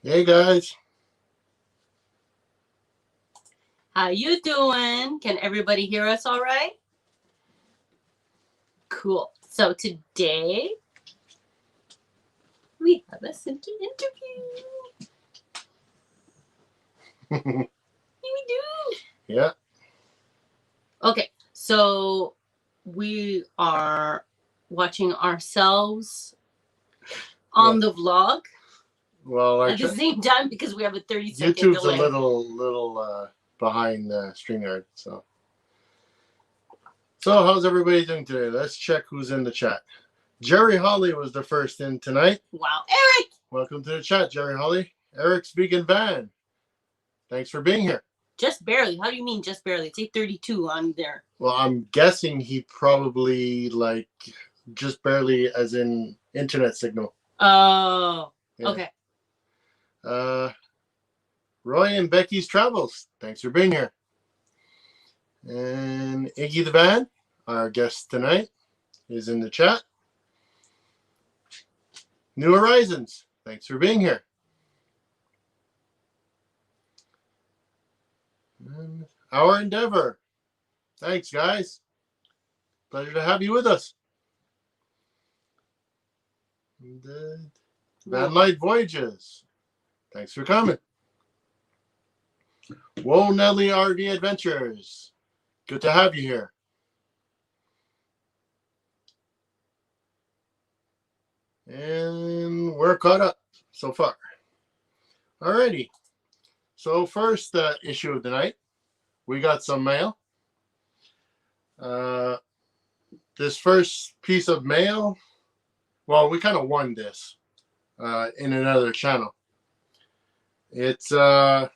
Hey guys. How you doing? Can everybody hear us all right? Cool. So today we have a simple interview. We do. Yeah. Okay, so we are watching ourselves on the vlog Well, at the same time because we have a 30-second YouTube's delay. a little behind the StreamYard. So how's everybody doing today? Let's check who's in the chat. Jerry Holly was the first in tonight. Wow, Eric! Welcome to the chat, Jerry Holly. Eric's Vegan Van. Thanks for being here. Just barely. How do you mean just barely? It's 8:32 on there. Well, I'm guessing he probably just barely as in internet signal. Oh, yeah. Okay. Roy and Becky's Travels. Thanks for being here. And Iggy the Van, our guest tonight, is in the chat. New Horizons. Thanks for being here. And Our Endeavor. Thanks, guys. Pleasure to have you with us. And, Van Light Voyages. Thanks for coming. Whoa, Nelly RV Adventures. Good to have you here. And we're caught up so far. Alrighty. So first issue of the night, we got some mail. This first piece of mail, well, we kind of won this in another channel. It's a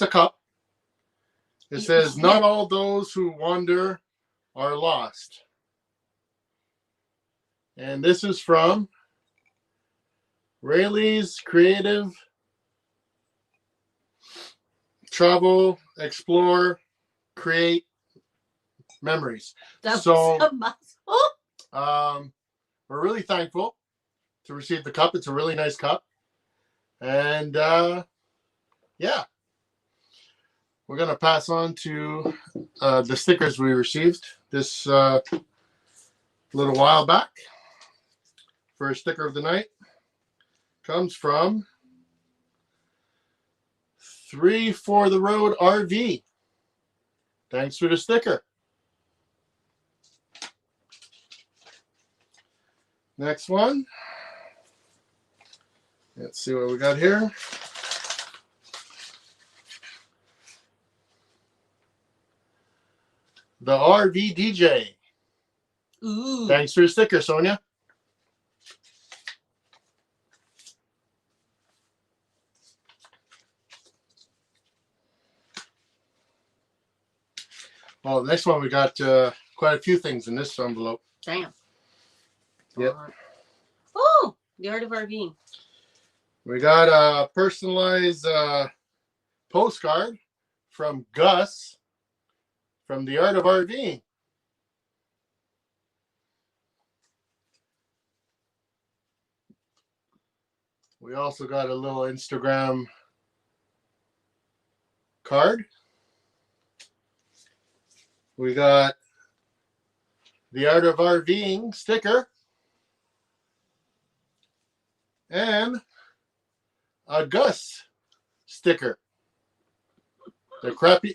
cup. It says, "Not all those who wander are lost." And this is from Rayleigh's Creative Travel, Explore, Create Memories. That's so a mouthful. We're really thankful to receive the cup. It's a really nice cup. And yeah, we're going to pass on to the stickers we received this little while back. First sticker of the night comes from 3 for the Road RV. Thanks for the sticker. Next one. Let's see what we got here. The RV DJ. Ooh. Thanks for the sticker, Sonia. Well, the next one, we got quite a few things in this envelope. Damn. Yep. Oh, the Art of RVing. We got a personalized postcard from Gus from the Art of RVing. We also got a little Instagram card. We got the Art of RVing sticker and a Gus sticker. The Krabby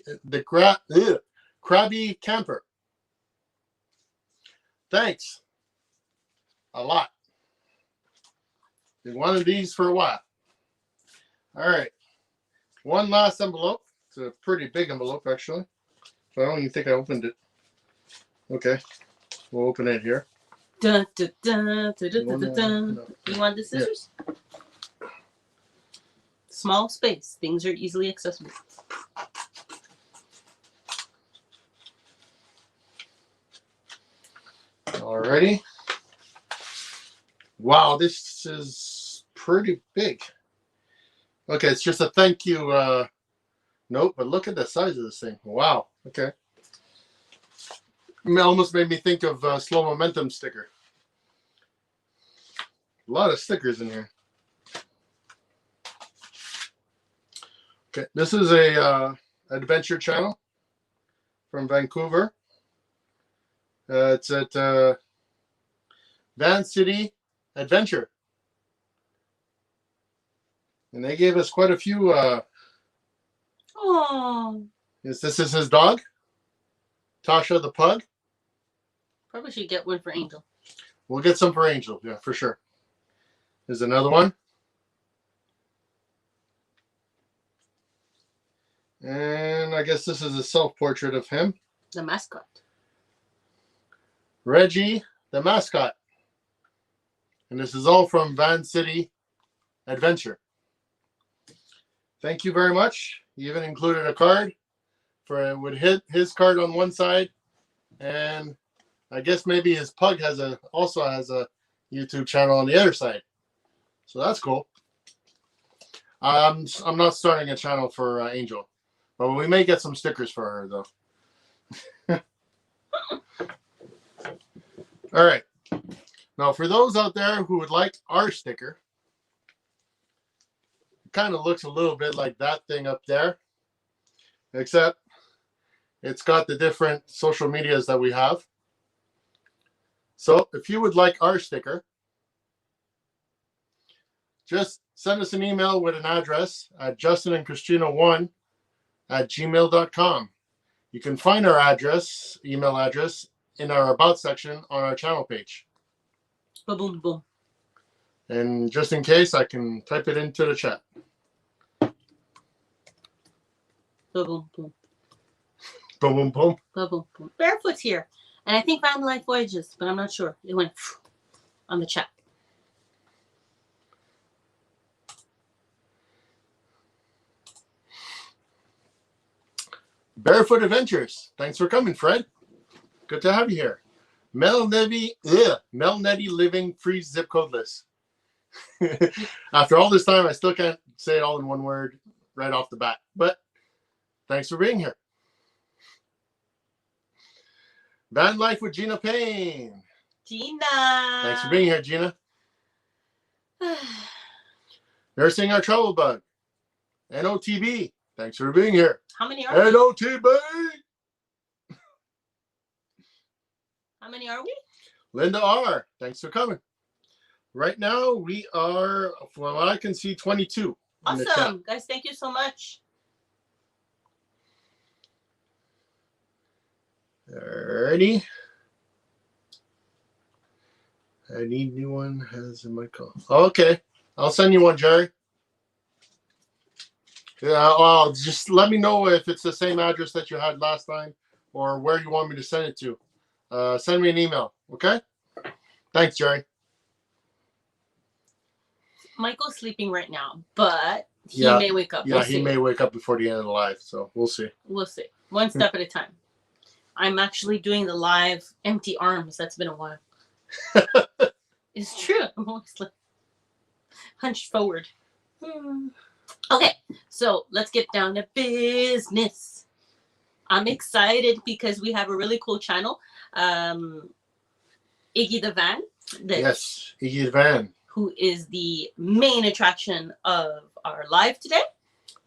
Camper. Thanks a lot. Been one of these for a while. All right. One last envelope. It's a pretty big envelope, actually. So I don't even think I opened it. Okay. We'll open it here. Dun, dun, dun, dun, dun, dun, dun. No. You want the scissors? Yeah. Small space. Things are easily accessible. Alrighty. Wow, this is pretty big. Okay, it's just a thank you note, but look at the size of this thing. Wow. Okay. It almost made me think of Slow Momentum sticker. A lot of stickers in here. Okay, this is a adventure channel from Vancouver. It's at Van City Adventure. And they gave us quite a few. Oh. This is his dog, Tasha the pug. Probably should get one for Angel. We'll get some for Angel, yeah, for sure. There's another one. And I guess this is a self-portrait of him. The mascot. Reggie, the mascot. And this is all from Van City Adventure. Thank you very much. You even included a card for it would hit his card on one side, and I guess maybe his pug also has a YouTube channel on the other side. So that's cool. I'm not starting a channel for Angel, but we may get some stickers for her though. All right. Now, for those out there who would like our sticker, it kind of looks a little bit like that thing up there, except it's got the different social medias that we have. So if you would like our sticker, just send us an email with an address at justinandchristina1@gmail.com. You can find our email address, in our About section on our channel page. Boom, boom, boom. And just in case, I can type it into the chat. Boom, boom, boom. Boom, boom, boom. Boom, boom, boom. Barefoot's here. And I think Van Life Voyages, but I'm not sure. It went on the chat. Barefoot Adventures. Thanks for coming, Fred. Good to have you here. Mel Netty living free zip codeless. After all this time, I still can't say it all in one word right off the bat. But thanks for being here. Van Life with Gina Payne. Gina. Thanks for being here, Gina. Nursing Our Trouble Bug. NOTB. Thanks for being here. How many are we? NOTB. How many are we? Linda R. Thanks for coming. Right now, we are, from what I can see, 22. Awesome. Guys, thank you so much. Alrighty. I need new one. Has in my call. Okay. I'll send you one, Jerry. Yeah, well, just let me know if it's the same address that you had last time or where you want me to send it to. Send me an email, okay? Thanks, Jerry. Michael's sleeping right now, but he may wake up. Yeah, he may wake up before the end of the live, so we'll see. We'll see. One step at a time. I'm actually doing the live empty arms. That's been a while. It's true. I'm always like hunched forward. Okay, so let's get down to business. I'm excited because we have a really cool channel. Iggy the Van. Yes, Iggy the Van. Who is the main attraction of our live today.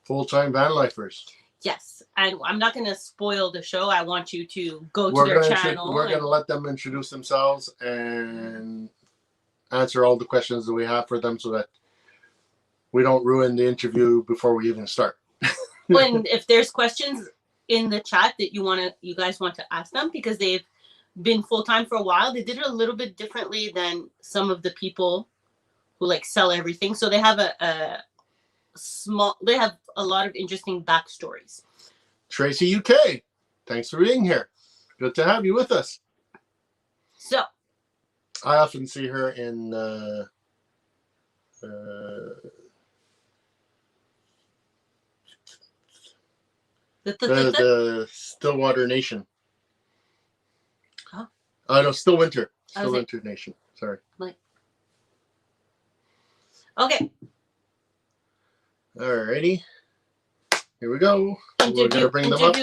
Full-time van lifers. Yes, and I'm not going to spoil the show. I want you to go to their channel. We're going to let them introduce themselves and answer all the questions that we have for them so that we don't ruin the interview before we even start. And if there's questions in the chat that you guys want to ask them, because they've been full-time for a while, they did it a little bit differently than some of the people who like sell everything. So they have they have a lot of interesting backstories. Tracy UK, thanks for being here. Good to have you with us. So I often see her in the Stillwater Nation. Huh? No, Stillwinter. Stillwinter Nation. Sorry. Like. Okay. Alrighty. Here we go. We're going to bring them up.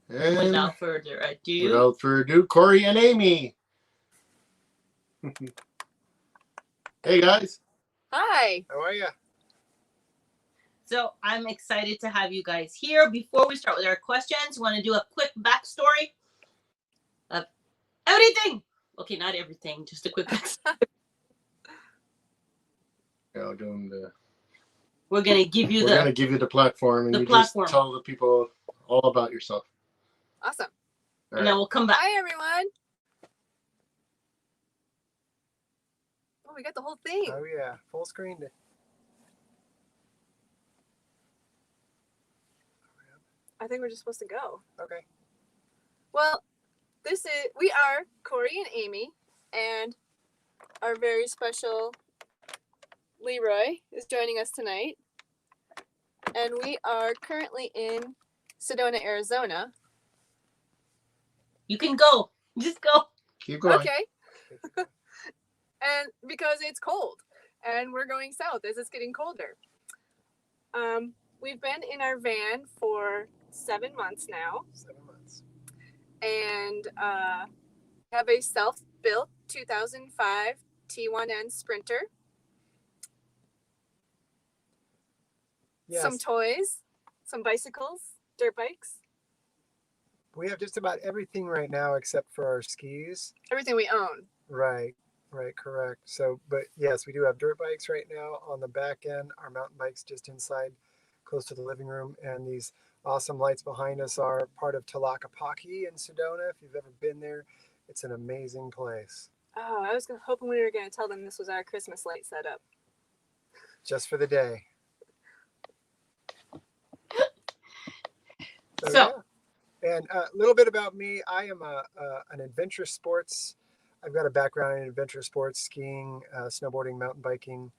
And without further ado, Corey and Amy. Hey, guys. Hi. How are you? So I'm excited to have you guys here. Before we start with our questions, want to do a quick backstory of everything. Okay, not everything, just a quick backstory. Yeah, I'll give them the. We're gonna give you We're gonna give you the platform, and the you platform. just tell the people all about yourself. Awesome. All and right. then we'll come back. Hi, everyone. Oh, we got the whole thing. Oh yeah, full screen. I think we're just supposed to go. Okay. Well, we are Corey and Amy, and our very special LeeRoy is joining us tonight. And we are currently in Sedona, Arizona. You can go. Just go. Keep going. Okay. And because it's cold, and we're going south as it's getting colder. We've been in our van for 7 months now. 7 months. And have a self-built 2005 T1N Sprinter. Yes. Some toys, some bicycles, dirt bikes, We have just about everything right now except for our skis. everything we own. Right, correct. So, but yes, we do have dirt bikes right now on the back end. Our mountain bikes just inside, close to the living room. And these awesome lights behind us are part of Tlaquepaque in Sedona. If you've ever been there, it's an amazing place. Oh, I was hoping we were going to tell them this was our Christmas light setup. Just for the day. So- yeah. And a little bit about me. I am an adventure sports. I've got a background in adventure sports, skiing, snowboarding, mountain biking,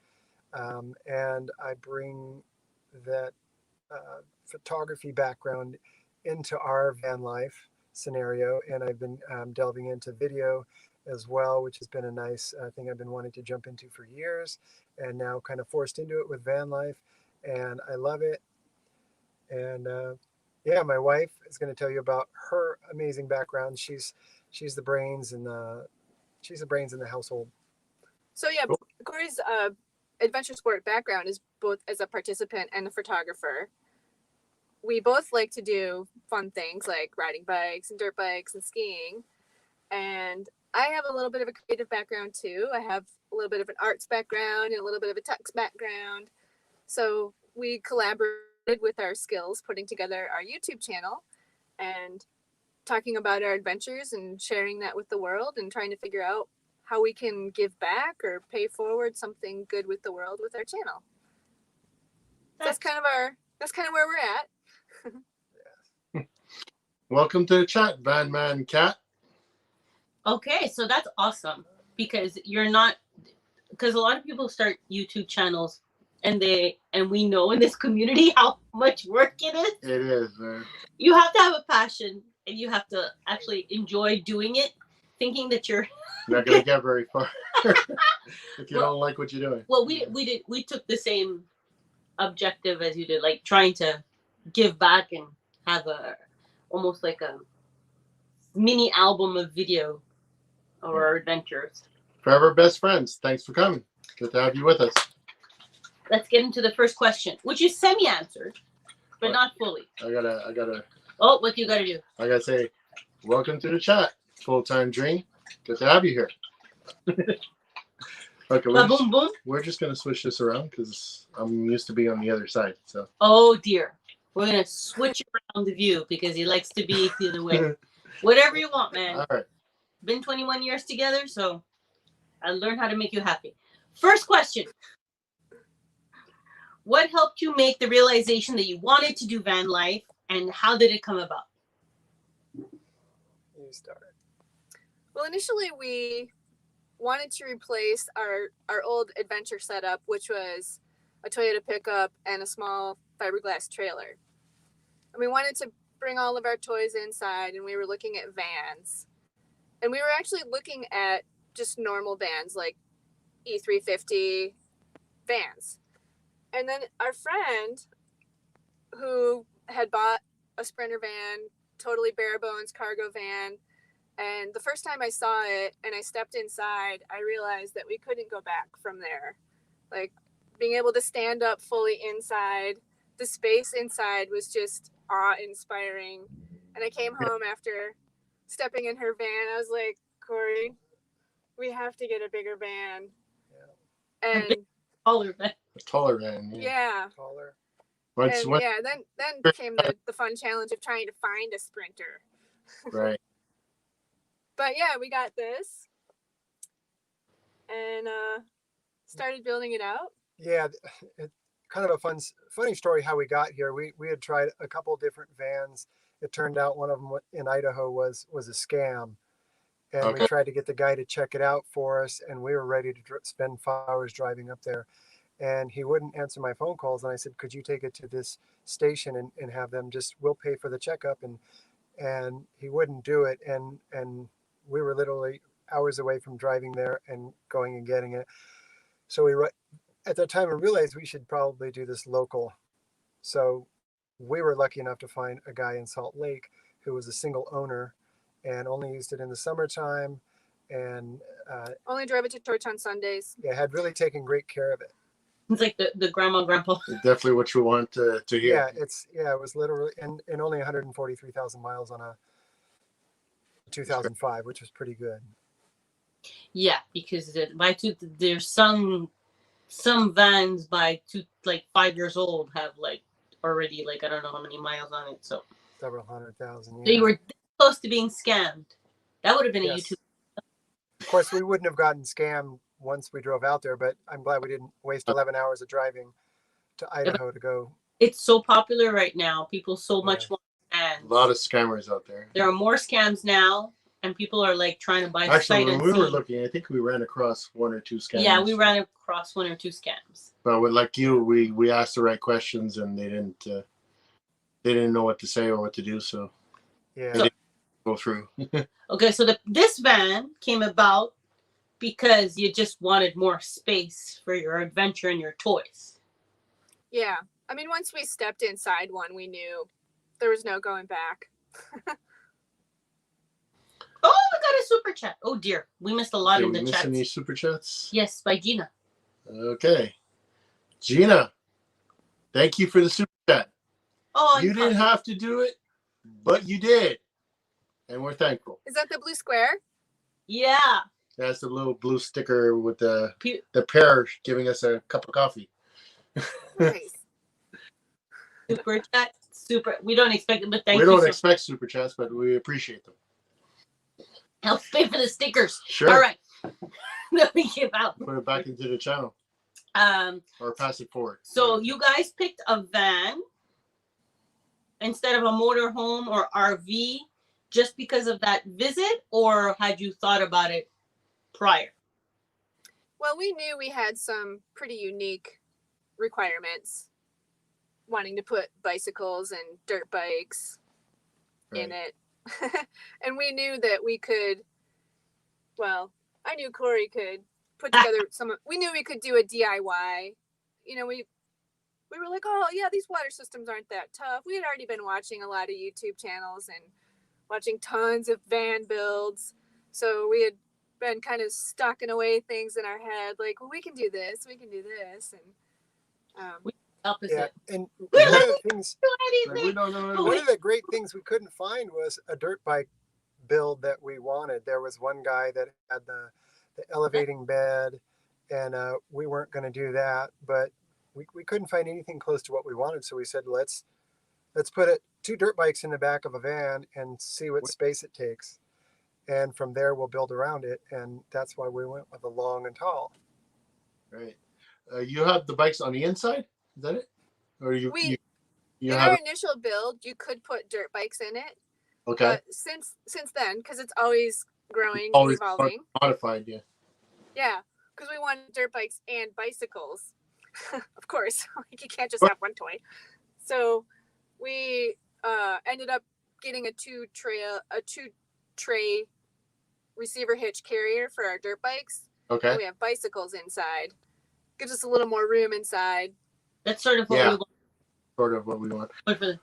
and I bring that photography background into our van life scenario. And I've been delving into video as well, which has been a nice thing I've been wanting to jump into for years, and now kind of forced into it with van life, and I love it. And yeah, my wife is going to tell you about her amazing background. She's the brains in the household. So yeah, Cool. Corey's adventure sport background is both as a participant and a photographer. We both like to do fun things like riding bikes and dirt bikes and skiing. And I have a little bit of a creative background too. I have a little bit of an arts background and a little bit of a tech background. So we collaborated with our skills, putting together our YouTube channel and talking about our adventures and sharing that with the world and trying to figure out how we can give back or pay forward something good with the world with our channel. So that's kind of where we're at. Welcome to the chat, Van Man Cat. Okay, so that's awesome because you're not, because a lot of people start YouTube channels and we know in this community how much work it is. It is, man. You have to have a passion and you have to actually enjoy doing it, thinking that you're Not gonna get very far if you don't like what you're doing. well, we took the same objective as you did, like trying to give back and have almost like a mini album of video of our adventures. Forever best friends. Thanks for coming. Good to have you with us. Let's get into the first question, which is semi-answered, but What? not fully. I gotta Oh, what you gotta do? say, welcome to the chat, full-time dream. Good to have you here. Okay, Boom, boom. we're just gonna switch this around because I'm used to being on the other side. So Oh dear, we're gonna switch around the view because he likes to be the other way. Whatever you want, man. all right. Been 21 years together, so I learned how to make you happy. First question. What helped you make the realization that you wanted to do van life, and how did it come about? You start. Well, initially we wanted to replace our old adventure setup, which was a Toyota pickup and a small fiberglass trailer. And we wanted to bring all of our toys inside, and we were looking at vans. And we were actually looking at just normal vans like E350 vans. And then our friend who had bought a Sprinter van, totally bare bones cargo van, and the first time I saw it and I stepped inside, I realized that we couldn't go back from there. Like being able to stand up fully inside, the space inside was just awe-inspiring. And I came home after stepping in her van. I was like, Corey, we have to get a bigger van. A And big, taller van. A taller van. yeah. Taller. Once, And yeah, then came the fun challenge of trying to find a sprinter. right. But yeah, we got this and started building it out. Yeah, kind of a funny story how we got here. We had tried a couple different vans. It turned out one of them in Idaho was a scam, and Okay. we tried to get the guy to check it out for us, and we were ready to spend 5 hours driving up there, and he wouldn't answer my phone calls. And I said, could you take it to this station and have them we'll pay for the checkup, and he wouldn't do it, and we were literally hours away from driving there and going and getting it. So at that time, I realized we should probably do this local. So we were lucky enough to find a guy in Salt Lake who was a single owner and only used it in the summertime, and Only drove it to church on Sundays. yeah, had really taken great care of it. It's like the grandma, grandpa. Definitely what you want to hear. Yeah, it was literally and only 143,000 miles on a 2005, which was pretty good. Yeah, because there's some vans by 5 years old have already I don't know how many miles on it. So Several 100,000. Yeah. they were close to being scammed. That would have been a Yes. YouTube. Of course, we wouldn't have gotten scammed once we drove out there, but I'm glad we didn't waste 11 hours of driving to Idaho to go. It's so popular right now. People so much want scams. A lot of scammers out there. There are more scams now, and people are trying to buy Actually, sight when we unseen. were looking, I think we ran across 1 or 2 scammers. Yeah, we ran across 1 or 2 scams. But like you, we asked the right questions, and they didn't know what to say or what to do, so Yeah. go through. Okay, so this van came about because you just wanted more space for your adventure and your toys. Yeah. I mean, once we stepped inside one, we knew there was no going back. Oh, we got a super chat. Oh dear, we missed a lot Did in we the miss chat. any super chats? Yes, by Gina. Okay. Gina, thank you for the super chat. Oh, You didn't have to do it, but you did. And we're thankful. Is that the blue square? Yeah. That's the little blue sticker with the Pe- pear giving us a cup of coffee. Nice. Super chat. Super. We don't expect it, but thank We you. don't expect super chats, but we appreciate them. Help pay for the stickers. Sure. All right. Let me give out. Put it back into the channel or pass it forward. So you guys picked a van instead of a motorhome or RV just because of that visit, or had you thought about it prior? Well, we knew we had some pretty unique requirements, wanting to put bicycles and dirt bikes in it. And we knew that we could, well, I knew Corey could put together we knew we could do a DIY. You know, we were like, oh yeah, these water systems aren't that tough. We had already been watching a lot of YouTube channels and watching tons of van builds. So we had been kind of stocking away things in our head, like, well, we can do this, we can do this. And Opposite. Yeah, and one of the things, We don't know. one of the great things we couldn't find was a dirt bike build that we wanted. There was one guy that had the elevating bed, and we weren't going to do that, but we couldn't find anything close to what we wanted. So we said, let's put 2 dirt bikes in the back of a van and see what space it takes. And from there, we'll build around it. And that's why we went with the long and tall. Right. You have the bikes on the inside? Is that it? Or you in have our initial build, you could put dirt bikes in it. okay. But since then, because it's always growing, Always evolving. modified, yeah. Yeah, because we want dirt bikes and bicycles. Of course, you can't just have one toy. So we ended up getting a two tray receiver hitch carrier for our dirt bikes. Okay. And we have bicycles inside. Gives us a little more room inside. That's sort of what Yeah. we want. Sort of what we want. For the,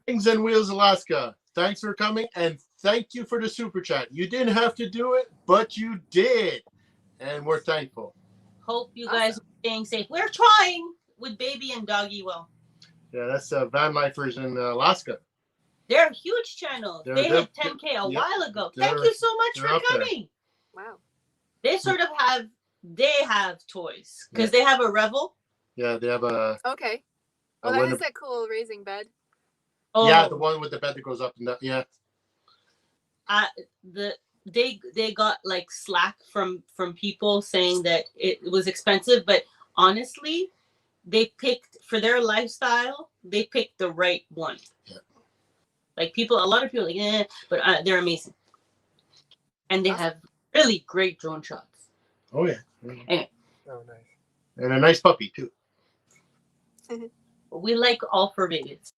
Wings and Wheels Alaska. Thanks for coming, and thank you for the super chat. You didn't have to do it, but you did, and we're thankful. hope you guys are staying safe. We're trying with baby and doggy well. Yeah, that's Van Lifers in Alaska. They're a huge channel. They're- they they're- hit 10K a yep, while ago. they're- Thank you so much they're for up there. coming. Wow. They sort of have, they have toys because they have a Revel. Yeah, they have a. Okay. a Oh, that window- is that cool raising bed. Oh, Yeah, the one with the bed that goes up and down. Yeah. They got like slack from people saying that it was expensive, but honestly, they picked for their lifestyle. They picked the right one. Yeah. Like a lot of people are like, eh, but they're amazing, and they Awesome. have really great drone shots. Oh yeah. Oh, nice. And a nice puppy too. We like all fur babies.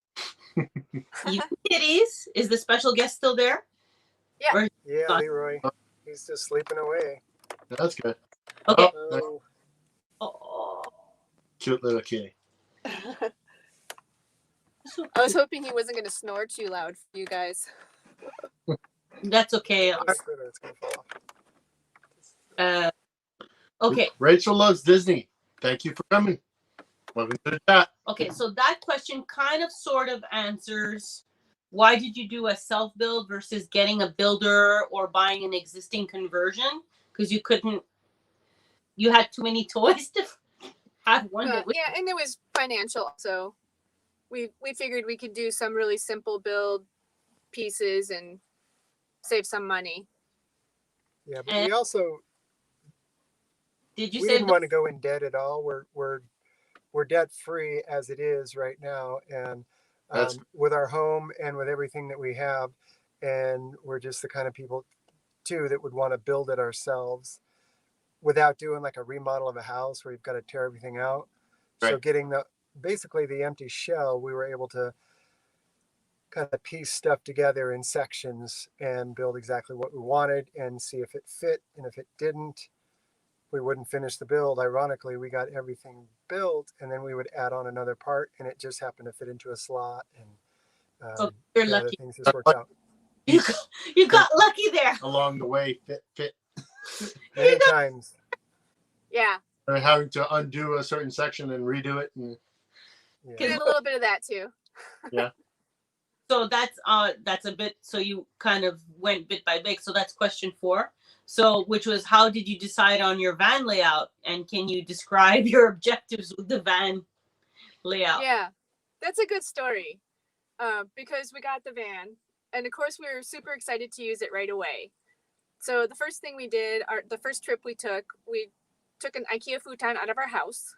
You kitties, is the special guest still there? Yeah, Gone. LeeRoy. He's just sleeping away. That's good. Okay. Oh, Oh, Oh. cute little kitty. I was hoping he wasn't going to snore too loud for you guys. That's okay. it's gonna fall off. Okay. Rachel loves Disney. Thank you for coming. Welcome to the chat. Okay, so that question kind of sort of answers why did you do a self-build versus getting a builder or buying an existing conversion? Because you had too many toys to have one. Yeah, and it was financial. So we figured we could do some really simple build pieces and save some money. Yeah, but And- we also Did you we say didn't want to go in debt at all. We're debt free as it is right now, and That's- with our home and with everything that we have, and we're just the kind of people too that would want to build it ourselves without doing like a remodel of a house where you've got to tear everything out. So Right. getting basically the empty shell, we were able to kind of piece stuff together in sections and build exactly what we wanted and see if it fit. And if it didn't, we wouldn't finish the build. Ironically, we got everything built and then we would add on another part and it just happened to fit into a slot. And Oh, you're the other lucky. things just worked out. You got lucky there. Along the way, fit. Many times. Yeah, And having to undo a certain section and redo it. And we Yeah. did a little bit of that too. So that's a bit. So you kind of went bit by bit. So that's question 4. So which was how did you decide on your van layout, and can you describe your objectives with the van layout? Yeah, that's a good story. Because we got the van, and of course we were super excited to use it right away. So the first thing we did, the first trip we took an IKEA futon out of our house,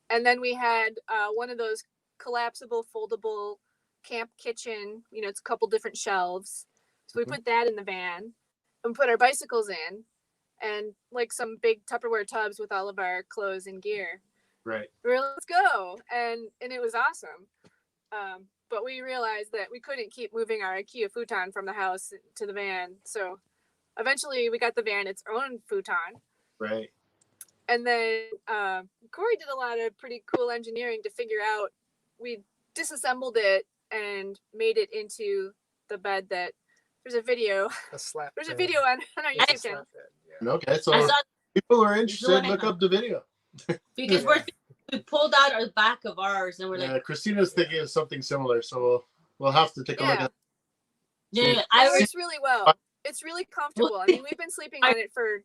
and then we had one of those collapsible, foldable camp kitchen. You know, it's a couple different shelves. So we Mhm. put that in the van, and put our bicycles in, and like some big Tupperware tubs with all of our clothes and gear. right. We were, let's go, and it was awesome. But we realized that we couldn't keep moving our IKEA futon from the house to the van. So eventually we got the van its own futon. Right. And then Corey did a lot of pretty cool engineering to figure out, we disassembled it and made it into the bed that, there's a video. A slap. There's a bed. video on our It's a YouTube channel. slap bed, yeah. Okay, so I saw people are the interested. one I Look have. up the video. because we pulled out our back of ours and we're like, Christina's thinking of something similar, so we'll have to take a look Yeah. at. yeah, It I works really well. It's really comfortable. I mean, we've been sleeping on it for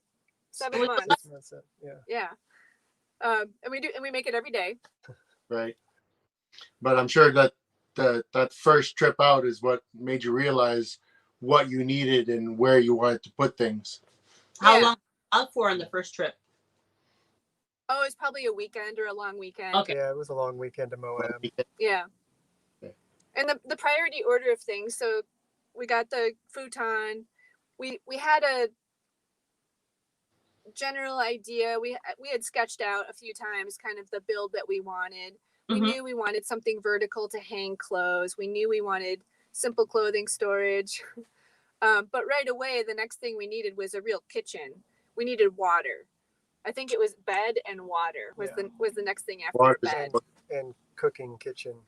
7 Well, months. That's it, yeah. Yeah. And we make it every day. Right. But I'm sure that that first trip out is what made you realize what you needed and where you wanted to put things. how Yeah. long out for on the first trip? Oh, it's probably a weekend or a long weekend. Okay. Yeah, it was a long weekend to Moab. Yeah. Okay. And the priority order of things. So we got the futon. We had a general idea. We had sketched out a few times kind of the build that we wanted. We Mhm. knew we wanted something vertical to hang clothes. We knew we wanted simple clothing storage. But right away, the next thing we needed was a real kitchen. We needed water. I think it was bed and water was Yeah. the next thing after Water. bed. And cooking kitchen.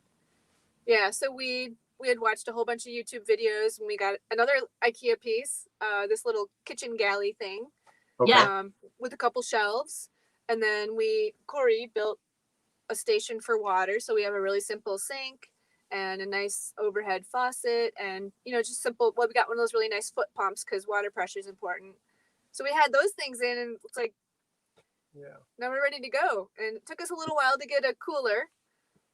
Yeah, so we had watched a whole bunch of YouTube videos, and we got another IKEA piece, this little kitchen galley thing, Okay. Yeah. with a couple shelves, and then Corey built a station for water. So we have a really simple sink and a nice overhead faucet, and just simple. Well, we got one of those really nice foot pumps because water pressure is important. So we had those things in, and it's like, Yeah. now we're ready to go. And it took us a little while to get a cooler,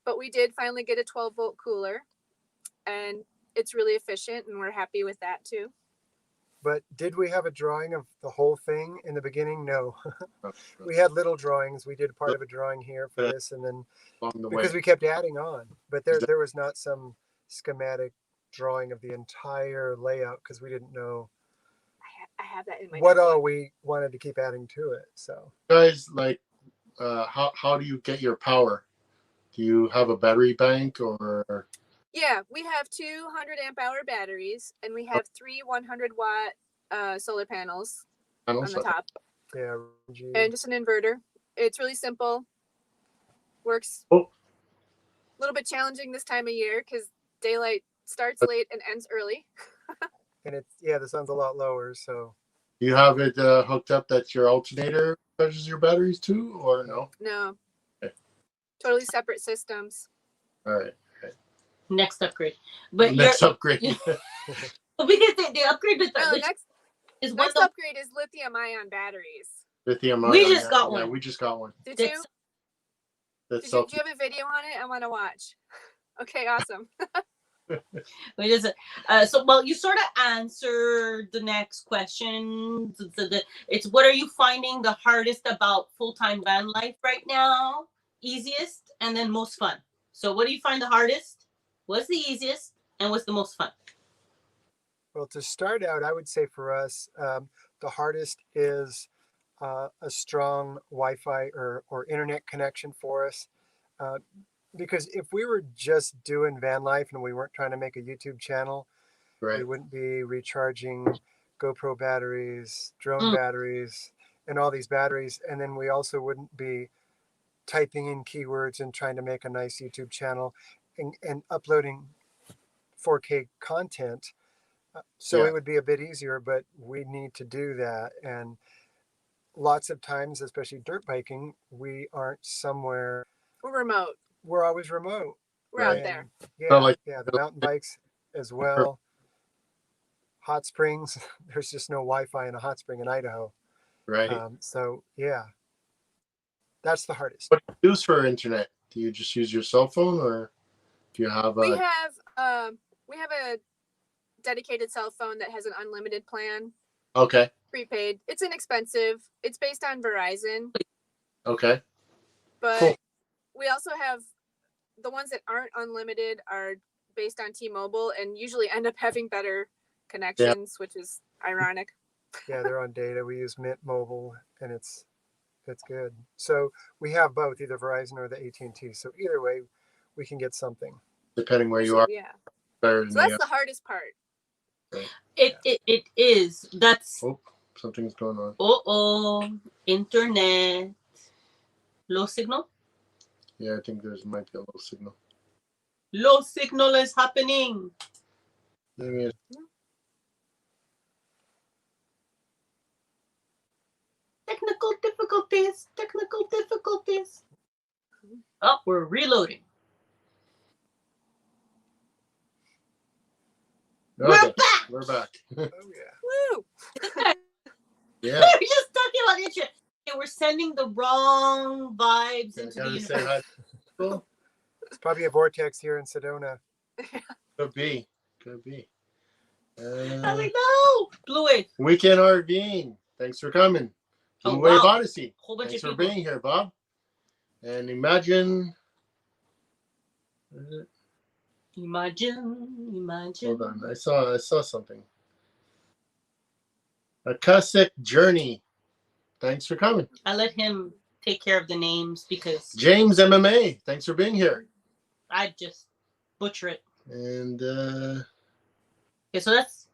but we did finally get a 12-volt cooler, and it's really efficient, and we're happy with that too. But did we have a drawing of the whole thing in the beginning? No. We had little drawings. We did part of a drawing here for this, and then Along the way. because we kept adding on. But there was not some schematic drawing of the entire layout because we didn't know I have that in my what notebook. all we wanted to keep adding to it. So Guys, like, how do you get your power? Do you have a battery bank or? Yeah, we have 200 amp hour batteries, and we have 3 100-watt solar panels on the top, yeah, and just an inverter. It's really simple. Works. Oh. A little bit challenging this time of year because daylight starts late and ends early. and it's the sun's a lot lower. So Do you have it hooked up that your alternator charges your batteries too, or no? No. Okay. Totally separate systems. All right. Next upgrade. But Next upgrade. because the upgrade with No, which is next one upgrade is lithium-ion batteries. Lithium. We just got one. Yeah, we just got one. Did you? That's- That's Do you have a video on it? I want to watch. Okay, awesome. Well, you sort of answered the next question. It's what are you finding the hardest about full-time van life right now? Easiest and then most fun. So what do you find the hardest? What's the easiest and what's the most fun? Well, to start out, I would say for us, the hardest is a strong Wi-Fi or internet connection for us. Because if we were just doing van life and we weren't trying to make a YouTube channel, right. we wouldn't be recharging GoPro batteries, drone batteries, and all these batteries. And then we also wouldn't be typing in keywords and trying to make a nice YouTube channel and uploading 4K content. So it would be a bit easier, but we need to do that. And lots of times, especially dirt biking, we aren't somewhere. We're remote. We're always remote. We're out there. Yeah, the mountain bikes as well. Hot springs, there's just no Wi-Fi in a hot spring in Idaho. Right. So yeah, that's the hardest. What do you use for internet? Do you just use your cell phone, or do you have We have a dedicated cell phone that has an unlimited plan. Okay. Prepaid. It's inexpensive. It's based on Verizon. Okay. But Cool. we also have the ones that aren't unlimited are based on T-Mobile and usually end up having better connections, which is ironic. Yeah, they're on data. We use Mint Mobile, and it's good. So we have both, either Verizon or the AT&T. So either way, we can get something. Depending where you are. Yeah. Better So than that's the hardest part. It is. That's Oh, something's going on. internet. Low signal? Yeah, I think there's might be a little signal. Low signal is happening. Maybe Technical difficulties. Oh, we're reloading. okay. We're back. We're back. Oh yeah. Woo! Yeah. We're just talking about internet. Okay, we're sending the wrong vibes into the Gotta say universe. hi. Cool. It's probably a vortex here in Sedona. Could be. I'm like, no! Blue Wave. Weekend RVing. Thanks for coming. Oh, Blue Wave wow. Odyssey. Whole bunch Thanks of for people. being here, Bob. And imagine. What is it? Imagine. Hold on. I saw something. A Cussack Journey. Thanks for coming. I let him take care of the names because James MMA. Thanks for being here. I just butcher it. And Okay, so that's,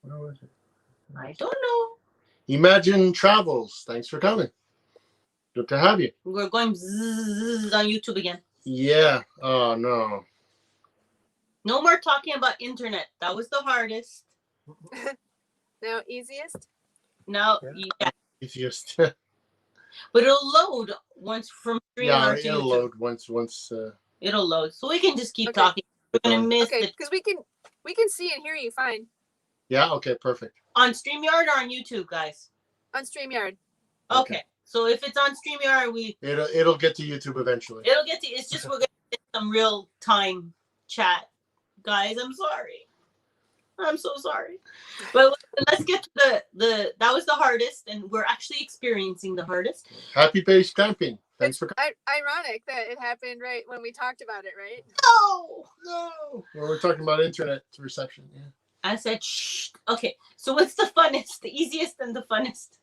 where was it? I don't know. Imagine Travels. Thanks for coming. Good to have you. We're going zzz on YouTube again. Yeah. Oh no. No more talking about internet. That was the hardest. Now, easiest? Now, Yeah. yeah. Easiest. But it'll load once from Yeah, StreamYard to it'll YouTube. load once. It'll load. So we can just keep Okay. talking. We're gonna miss Okay, the because we can see and hear you fine Yeah. Okay. Perfect. on StreamYard or on YouTube, guys. on StreamYard. Okay. So if it's on StreamYard, It'll get to YouTube eventually. it'll get to. It's just we're gonna get some real time chat, guys. I'm sorry. I'm so sorry. But let's get to the that was the hardest, and we're actually experiencing the hardest. Happy base camping. Thanks for coming. Ironic that it happened right when we talked about it, right? No. Well, we're talking about internet reception. Yeah. I said shh. Okay. So what's the funnest, the easiest, and the funnest?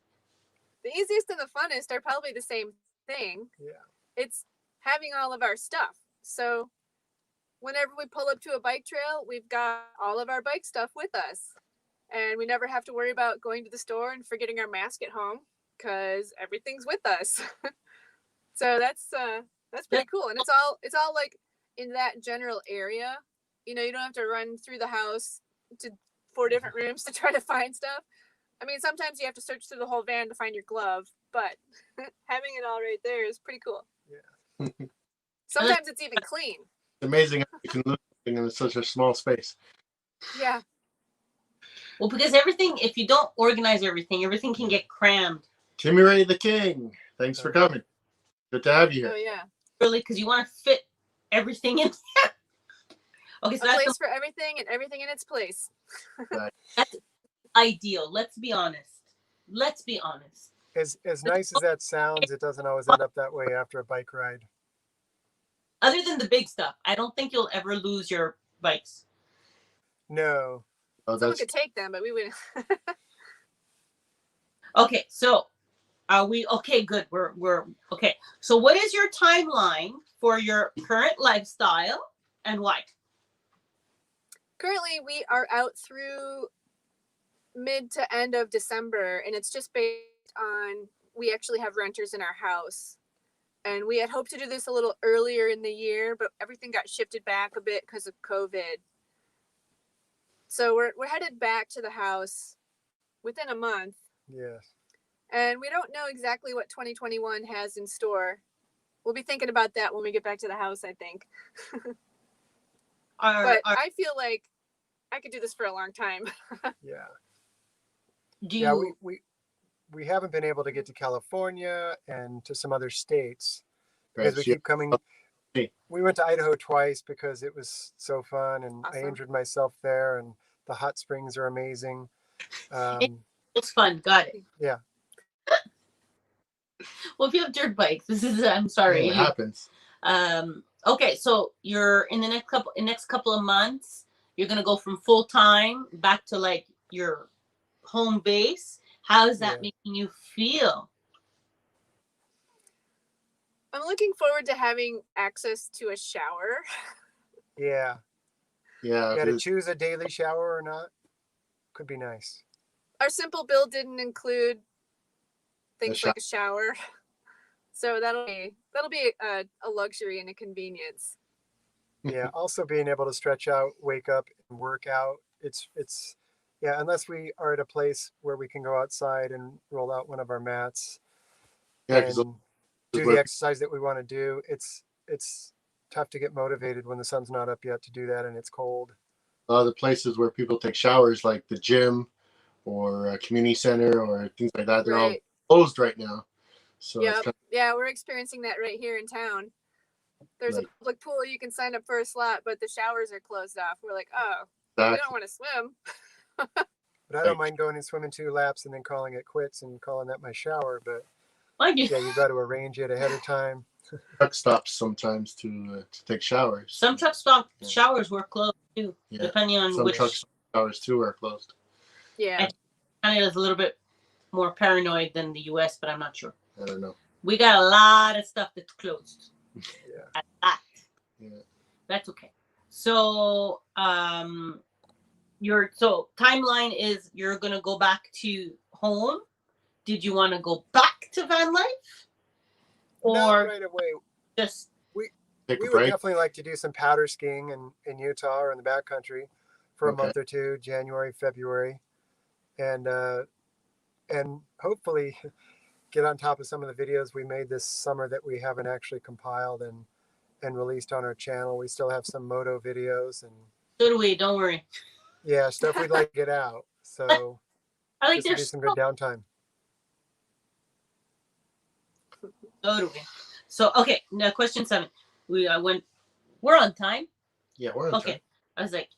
The easiest and the funnest are probably the same thing. Yeah. It's having all of our stuff. So whenever we pull up to a bike trail, we've got all of our bike stuff with us. And we never have to worry about going to the store and forgetting our mask at home because everything's with us. So that's pretty cool. And it's all like in that general area. You know, you don't have to run through the house to 4 different rooms to try to find stuff. I mean, sometimes you have to search through the whole van to find your glove, but having it all right there is pretty cool. Yeah. Sometimes it's even clean. It's amazing how you can lose something in such a small space. Yeah. Well, because everything, if you don't organize everything can get crammed. Timmy Ray the King. Thanks for coming. Good to have you Oh here. yeah. Really, because you want to fit everything in there. Okay, so A that's place for everything and everything in its place. that's ideal. Let's be honest. As nice as that sounds, it doesn't always end up that way after a bike ride. Other than the big stuff, I don't think you'll ever lose your bikes. No. Oh, Someone that's could take them, but we wouldn't. Okay, so are we okay? Good. We're okay. So what is your timeline for your current lifestyle and why? Currently, we are out through mid to end of December, and it's just based on we actually have renters in our house. And we had hoped to do this a little earlier in the year, but everything got shifted back a bit because of COVID. So we're headed back to the house within a month. Yes. And we don't know exactly what 2021 has in store. We'll be thinking about that when we get back to the house, I think. But I feel like I could do this for a long time. Yeah. do Yeah, you, we haven't been able to get to California and to some other states because we Perhaps, yeah. keep coming. We went to Idaho twice because it was so fun, and I Awesome. injured myself there, and the hot springs are amazing. it's fun. Got it. Yeah. Well, if you have dirt bikes, I'm sorry. It happens. Okay, so you're in the next couple of months, you're gonna go from full time back to like your home base. How is that Yeah. making you feel? I'm looking forward to having access to a shower. Yeah. Yeah. Yeah, to choose a daily shower or not could be nice. Our simple bill didn't include things A like a shower. So that'll be a luxury and a convenience. Yeah. Also being able to stretch out, wake up, and work out. It's yeah. Unless we are at a place where we can go outside and roll out one of our mats Yeah, because and do the exercise that we want to do. It's tough to get motivated when the sun's not up yet to do that and it's cold. a lot of the places where people take showers, like the gym or a community center or things like that, they're all Right. closed right now. So it's Yep. kind Yeah, we're experiencing that right here in town. There's Right. a public pool you can sign up for a slot, but the showers are closed off. We're like, oh, we don't want to swim. But I don't mind going and swimming 2 laps and then calling it quits and calling that my shower. But Like you, yeah, you got to arrange it ahead of time. truck stops sometimes to take showers. some truck stop showers were closed too, Yeah. depending on Some which. truck showers too are closed. Yeah. Canada is a little bit more paranoid than the U.S., but I'm not sure. I don't know. We got a lot of stuff that's closed. Yeah. A lot. Yeah. That's okay. So, your timeline is you're gonna go back to home. Did you want to go back to van life, Not or right away. just Take We a would break. definitely like to do some powder skiing in Utah or in the backcountry for a Okay. month or two, January, February, and hopefully get on top of some of the videos we made this summer that we haven't actually compiled and released on our channel. We still have some moto videos and So do we. Don't worry. yeah, stuff we'd like to get out. So I like this would be this. some good downtime. So do we. So okay, now question 7. We're on time. Yeah, we're on Okay. time. I was like,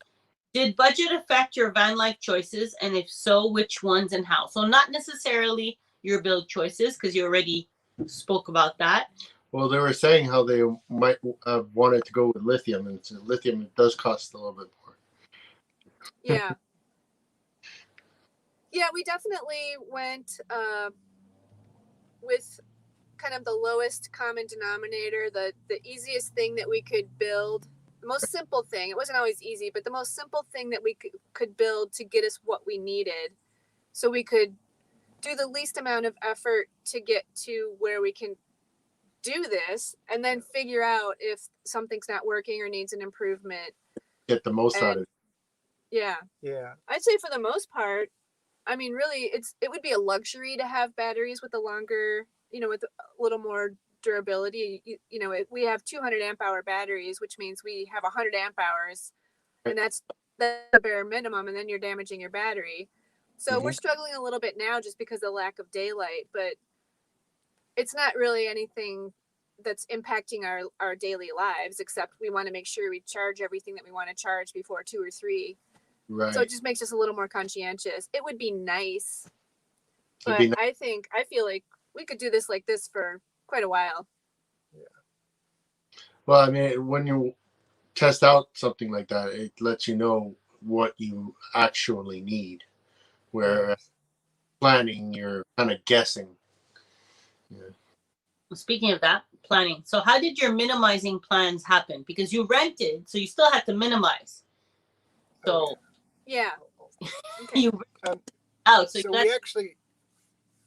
did budget affect your van life choices? And if so, which ones and how? So not necessarily your build choices, because you already spoke about that. Well, they were saying how they might have wanted to go with lithium, and lithium it does cost a little bit more. Yeah. Yeah, we definitely went with kind of the lowest common denominator, the easiest thing that we could build, the most simple thing. It wasn't always easy, but the most simple thing that we could build to get us what we needed, so we could do the least amount of effort to get to where we can do this, and then figure out if something's not working or needs an improvement. Get the most out of it. Yeah. Yeah. I'd say for the most part, I mean, really, it would be a luxury to have batteries with a longer, with a little more durability. We have 200 amp hour batteries, which means we have 100 amp hours, and that's the bare minimum, and then you're damaging your battery. So we're struggling a little bit now just because of the lack of daylight, but it's not really anything that's impacting our daily lives, except we want to make sure we charge everything that we want to charge before 2 or 3. Right. So it just makes us a little more conscientious. It would be nice, but It'd be I feel like we could do this like this for quite a while. Well, I mean, when you test out something like that, it lets you know what you actually need. Where planning, you're kind of guessing. Yeah. Speaking of that, planning. So how did your minimizing plans happen? Because you rented, so you still had to minimize. So Yeah. Okay. you out. So, So you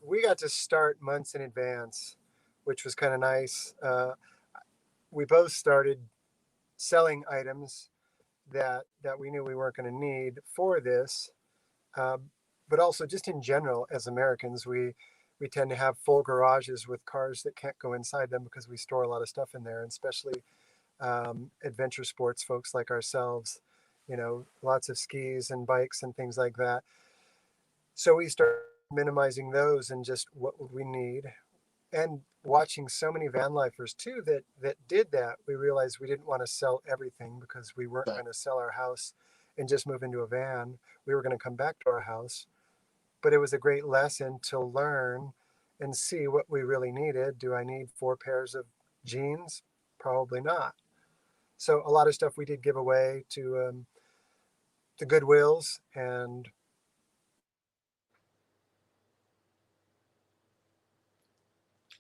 we got to start months in advance, which was kind of nice. We both started selling items that we knew we weren't going to need for this, but also just in general, as Americans, we tend to have full garages with cars that can't go inside them because we store a lot of stuff in there, and especially adventure sports folks like ourselves, lots of skis and bikes and things like that. So we started minimizing those and just what would we need, and watching so many van lifers too that did that. We realized we didn't want to sell everything because we weren't going to sell our house and just move into a van. We were going to come back to our house, but it was a great lesson to learn and see what we really needed. Do I need 4 pairs of jeans? Probably not. So a lot of stuff we did give away to the Goodwills. And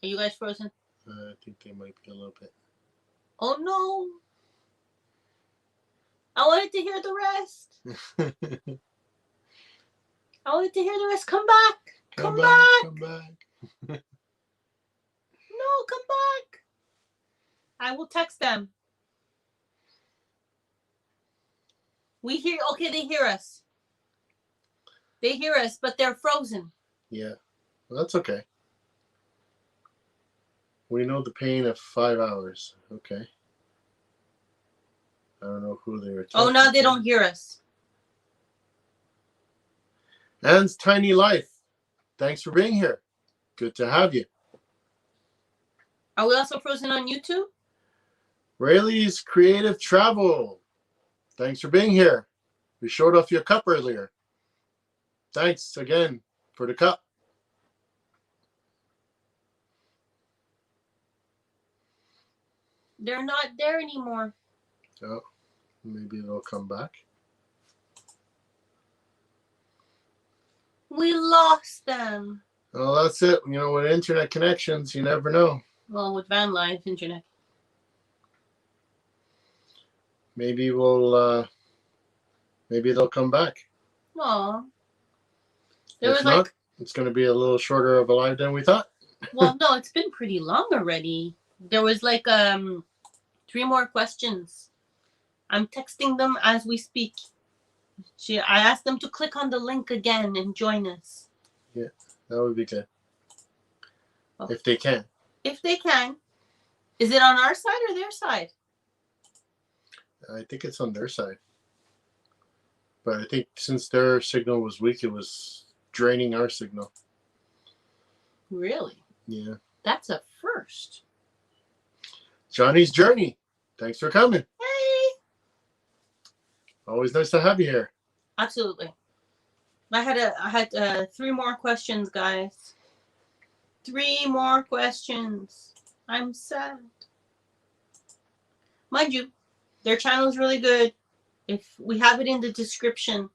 are you guys frozen? I think they might be a little bit. Oh no! I wanted to hear the rest. I wanted to hear the rest. Come back. Come back. Come back. No, come back. I will text them. We hear. Okay, they hear us. They hear us, but they're frozen. Yeah, well, that's okay. We know the pain of 5 hours. Okay. I don't know who they were talking Oh, now they to. don't hear us. Anne's Tiny Life. Thanks for being here. Good to have you. Are we also frozen on YouTube? Rayleigh's Creative Travel. Thanks for being here. We showed off your cup earlier. Thanks again for the cup. They're not there anymore. Oh, maybe they'll come back. We lost them. Well, that's it. With internet connections, you never know. Well, with van life internet. Maybe maybe they'll come back. Aw. If not, it's going to be a little shorter of a live than we thought. Well, no, it's been pretty long already. There was 3 more questions. I'm texting them as we speak. I asked them to click on the link again and join us. Yeah, that would be good. if they can. If they can. Is it on our side or their side? I think it's on their side. But I think since their signal was weak, it was draining our signal. Really? Yeah. That's a first. Johnny's Journey. Thanks for coming. Hey! Always nice to have you here. Absolutely. I had 3 more questions, guys. 3 more questions. I'm sad. Mind you, their channel is really good. If we have it in the description.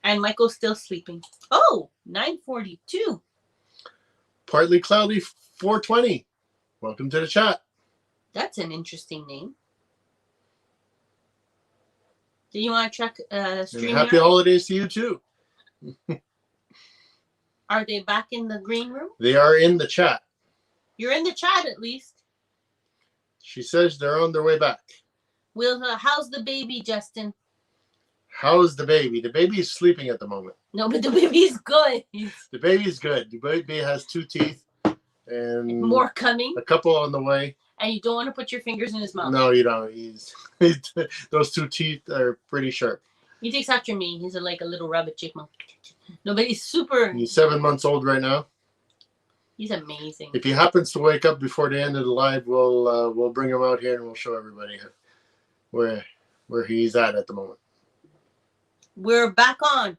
And Michael's still sleeping. Oh, 9:42. Partly Cloudy 420. Welcome to the chat. That's an interesting name. Do you want to check And stream? happy holidays to you too. Are they back in the green room? They are in the chat. You're in the chat at least. She says they're on their way back. How's the baby, Justin? How's the baby? The baby is sleeping at the moment. No, but the baby's good. The baby's good. The baby has 2 teeth and More coming. a couple on the way. And you don't want to put your fingers in his mouth. No, you don't. Those 2 teeth are pretty sharp. He takes after me. He's like a little rabbit chipmunk. No, but he's super. He's 7 months old right now. He's amazing. If he happens to wake up before the end of the live, we'll bring him out here and we'll show everybody where he's at the moment. We're back on.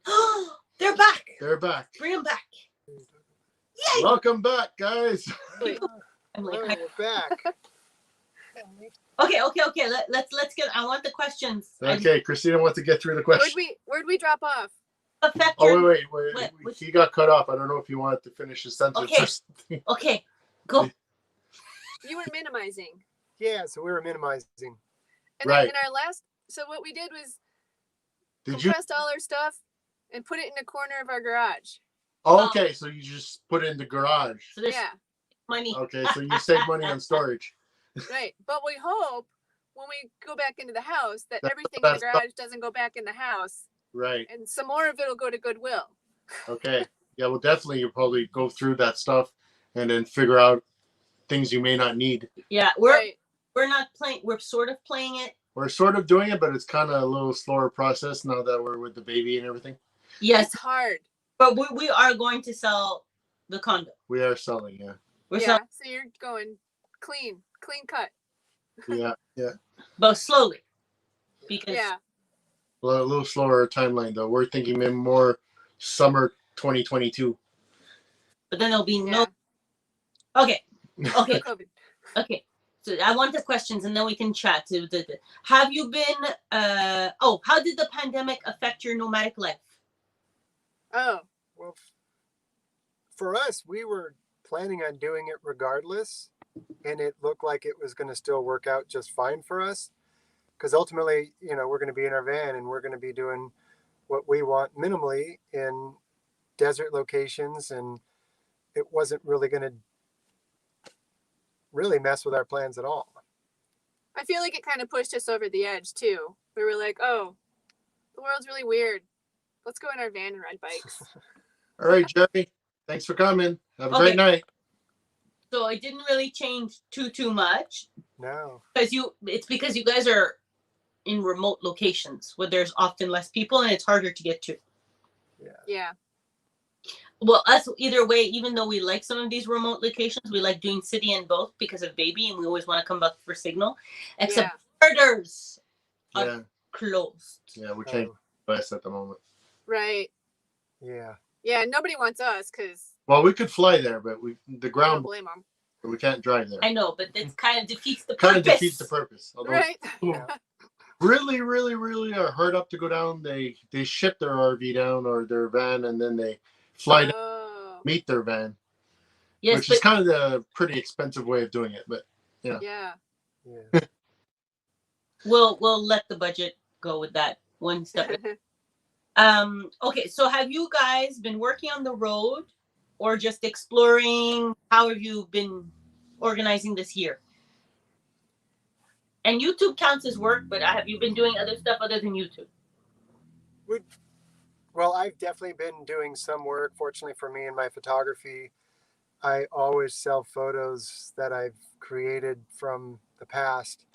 They're back. They're back. Bring them back. Yay! Welcome back, guys. I'm like, We're back. okay. Let's get. I want the questions. Okay, Christina wants to get through the question. Where'd we drop off? Affect Oh, your- wait. He got cut off. I don't know if you wanted to finish his sentence. Okay. or something. Okay, go. You were minimizing. Yeah, so we were minimizing. And Right. then in our last, so what we did was Did you? compressed all our stuff and put it in a corner of our garage. Oh, okay, so you just put it in the garage. So there's Yeah, money. Okay, so you save money on storage. right. But we hope when we go back into the house that That's everything the in the best garage doesn't go back in the house, Right. and some more of it'll go to Goodwill. Okay. Yeah, well, definitely you'll probably go through that stuff and then figure out things you may not need. Yeah, Right. we're not playing. We're sort of playing it. We're sort of doing it, but it's kind of a little slower process now that we're with the baby and everything. Yes, It's hard. but we are going to sell the condo. We are selling, yeah. We're Yeah. selling, So you're going clean cut. Yeah. but slowly, because Yeah. Well, a little slower timeline, though. We're thinking maybe more summer 2022. but then there'll be Yeah. no. Okay, okay, COVID. okay. So I want the questions, and then we can chat. Have you been? How did the pandemic affect your nomadic life? Oh. Well, for us, we were planning on doing it regardless, and it looked like it was going to still work out just fine for us. Because ultimately, we're going to be in our van and we're going to be doing what we want minimally in desert locations, and it wasn't really going to really mess with our plans at all. I feel like it kind of pushed us over the edge too. We were like, oh, the world's really weird. Let's go in our van and ride bikes. All right, Jerry. Thanks for coming. Have a Okay. great night. So it didn't really change too much No. it's because you guys are in remote locations where there's often less people and it's harder to get to. Yeah. Well, us either way, even though we like some of these remote locations, we like doing city and both because of baby, and we always want to come back for signal. Except borders are Yeah. closed. Yeah, we can't west at the moment. Right. Yeah. Yeah. Nobody wants us because Well, we could fly there, but the I don't ground, blame them. we can't drive there. I know, but it kind of defeats the Kind purpose. of defeats the purpose. Although Right. Yeah. really, really, really are hard up to go down. They ship their RV down or their van, and then they fly down, Oh. meet their van, Yes, which but is kind of the pretty expensive way of doing it. But Yeah. Yeah. we'll let the budget go with that one step. Okay, so have you guys been working on the road or just exploring? How have you been organizing this year? And YouTube counts as work, but have you been doing other stuff other than YouTube? Well, I've definitely been doing some work. Fortunately for me in my photography, I always sell photos that I've created from the past,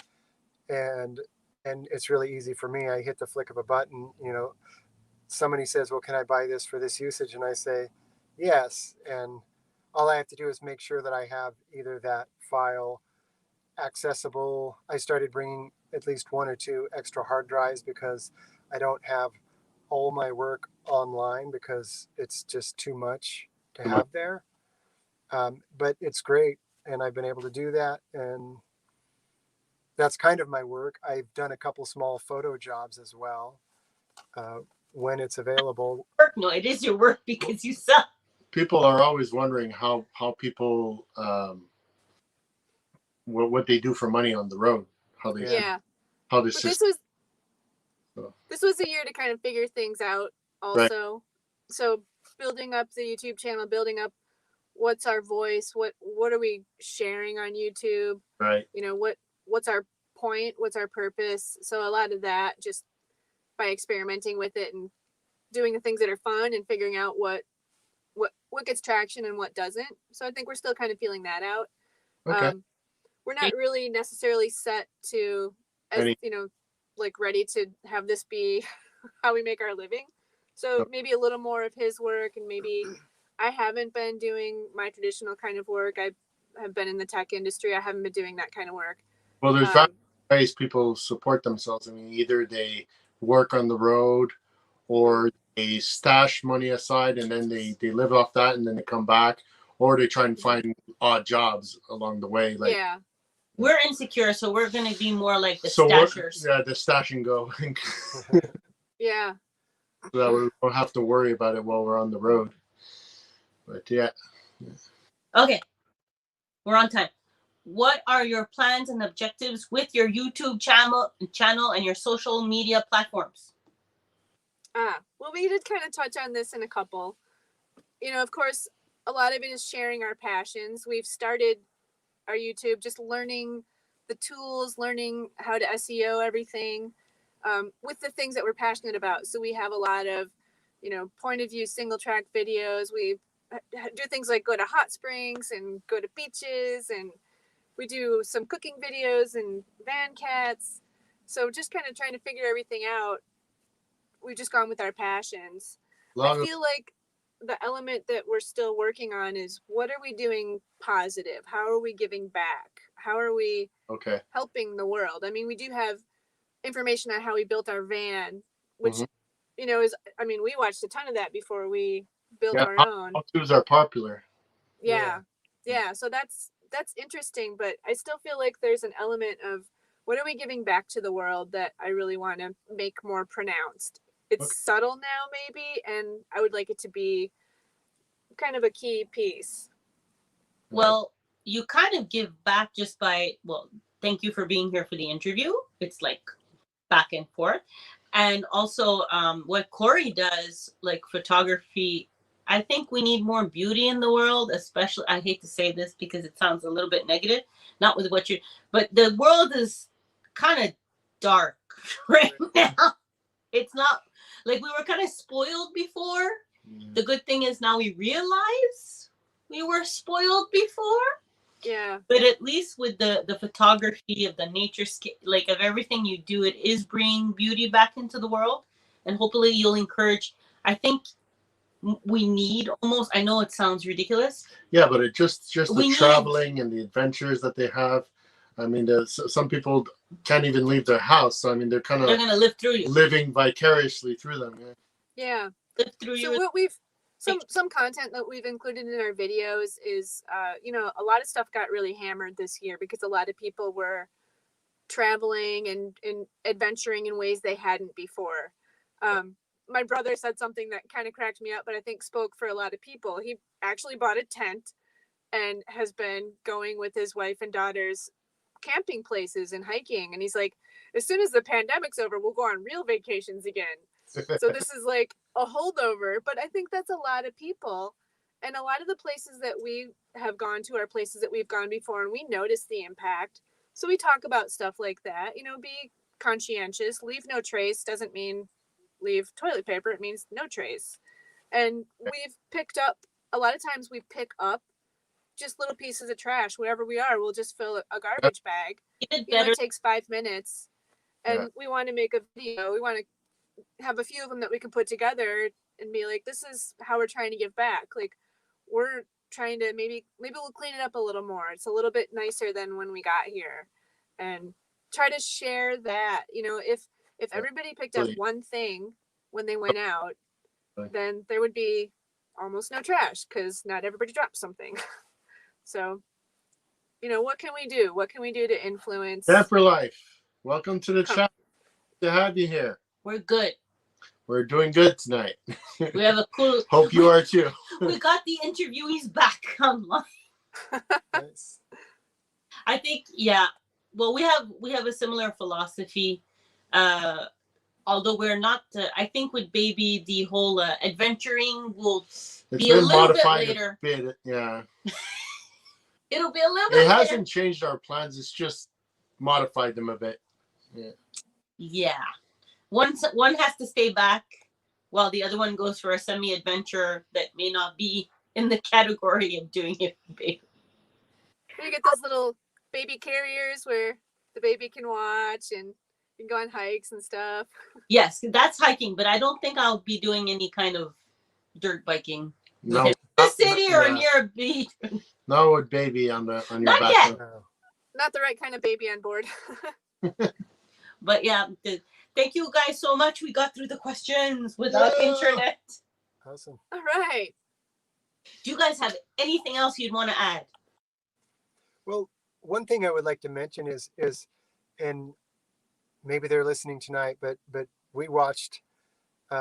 and it's really easy for me. I hit the flick of a button. Somebody says, "Well, can I buy this for this usage?" And I say, "Yes." And all I have to do is make sure that I have either that file accessible. I started bringing at least one or two extra hard drives because I don't have all my work online because it's just too much to Too much. have there. But it's great, and I've been able to do that, and that's kind of my work. I've done a couple small photo jobs as well when it's available. Work? No, it is your work because you sell. People are always wondering how people what they do for money on the road, how they Yeah. how they But system. this was a year to kind of figure things out also. So building up the YouTube channel, building up what's our voice, what are we sharing on YouTube? Right. What's our point, what's our purpose? So a lot of that just by experimenting with it and doing the things that are fun and figuring out what gets traction and what doesn't. So I think we're still kind of feeling that out. Okay. We're not really necessarily set to like ready to have this be how we make our living. So maybe a little more of his work, and maybe I haven't been doing my traditional kind of work. I have been in the tech industry. I haven't been doing that kind of work. Well, there's various ways people support themselves. I mean, either they work on the road, or they stash money aside and then they live off that and then they come back, or they try and find odd jobs along the way. Like, yeah, we're insecure, so we're going to be more like the so stashers. Yeah, the stash and go. yeah. So that we don't have to worry about it while we're on the road. But yeah. Okay, we're on time. What are your plans and objectives with your YouTube channel and your social media platforms? Well, we did kind of touch on this in a couple. Of course, a lot of it is sharing our passions. We've started our YouTube just learning the tools, learning how to SEO everything with the things that we're passionate about. So we have a lot of, point of view single track videos. We do things like go to hot springs and go to beaches, and we do some cooking videos and van cats. So just kind of trying to figure everything out. We've just gone with our passions. I feel like the element that we're still working on is what are we doing positive? How are we giving back? How are we helping the world? I mean, we do have information on how we built our van, which, we watched a ton of that before we built our own. How-tos are popular. Yeah. So that's interesting, but I still feel like there's an element of what are we giving back to the world that I really want to make more pronounced. It's subtle now, maybe, and I would like it to be kind of a key piece. Well, you kind of give back just by, thank you for being here for the interview. It's like back and forth. And also what Corey does, like photography, I think we need more beauty in the world, especially, I hate to say this because it sounds a little bit negative, not with what but the world is kind of dark right now. It's not, like we were kind of spoiled before. The good thing is now we realize we were spoiled before. Yeah. But at least with the photography of the nature, like of everything you do, it is bringing beauty back into the world. And hopefully you'll encourage, I think we need almost, I know it sounds ridiculous. Yeah, but it just the traveling and the adventures that they have. I mean, some people can't even leave their house. So, I mean, they're going to live through you. Living vicariously through them. Yeah. Live through you. So what we've, some content that we've included in our videos is, a lot of stuff got really hammered this year because a lot of people were traveling and adventuring in ways they hadn't before. My brother said something that kind of cracked me up, but I think spoke for a lot of people. He actually bought a tent and has been going with his wife and daughters camping places and hiking. And he's like, as soon as the pandemic's over, we'll go on real vacations again. So this is like a holdover, but I think that's a lot of people. And a lot of the places that we have gone to are places that we've gone before, and we notice the impact. So we talk about stuff like that, be conscientious. Leave no trace doesn't mean leave toilet paper. It means no trace. And we've picked up, a lot of times we pick up just little pieces of trash, wherever we are. We'll just fill a garbage bag. Even You know, better. it takes 5 minutes, and Yeah. we want to make a video. We want to have a few of them that we can put together and be like, this is how we're trying to give back. Like, we're trying to maybe we'll clean it up a little more. It's a little bit nicer than when we got here, and try to share that. You know, if everybody picked up one thing when they went out, then there would be almost no trash because not everybody drops something. So, you know, what can we do? What can we do to influence? Camper life. Welcome to the Come. chat. To have you here. We're good. We're doing good tonight. We have a cool. Hope you are too. We got the interviewees back online. Nice. I think, yeah. Well, we have a similar philosophy. Although we're not, I think with baby, the whole adventuring will be a little bit later. Yeah. It'll be a little bit It later. hasn't changed our plans. It's just modified them a bit. Yeah. Yeah. One has to stay back while the other one goes for a semi-adventure that may not be in the category of doing it for baby. You get those little baby carriers where the baby can watch and you can go on hikes and stuff. Yes, that's hiking, but I don't think I'll be doing any kind of dirt biking. No. In the city or Yeah. near a beach. No with baby on your Not back. yet. Wow. Not the right kind of baby on board. But yeah, thank you guys so much. We got through the questions without internet. Awesome. All right. Do you guys have anything else you'd want to add? Well, one thing I would like to mention is, and maybe they're listening tonight, but we watched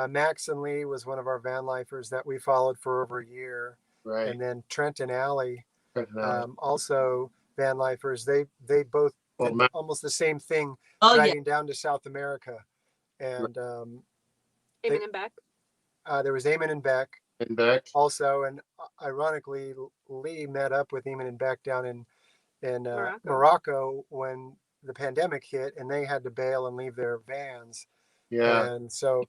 Max and Lee was one of our van lifers that we followed for over a year, Right. and then Trent and Allie, Well, also van lifers. They both did Max- almost the same thing, Oh yeah, driving down to South America, and Amen They- and back. there was Eamon and Beck and back. also, and ironically, Lee met up with Eamon and Beck down in Morocco. Morocco when the pandemic hit, and they had to bail and leave their vans. Yeah. And so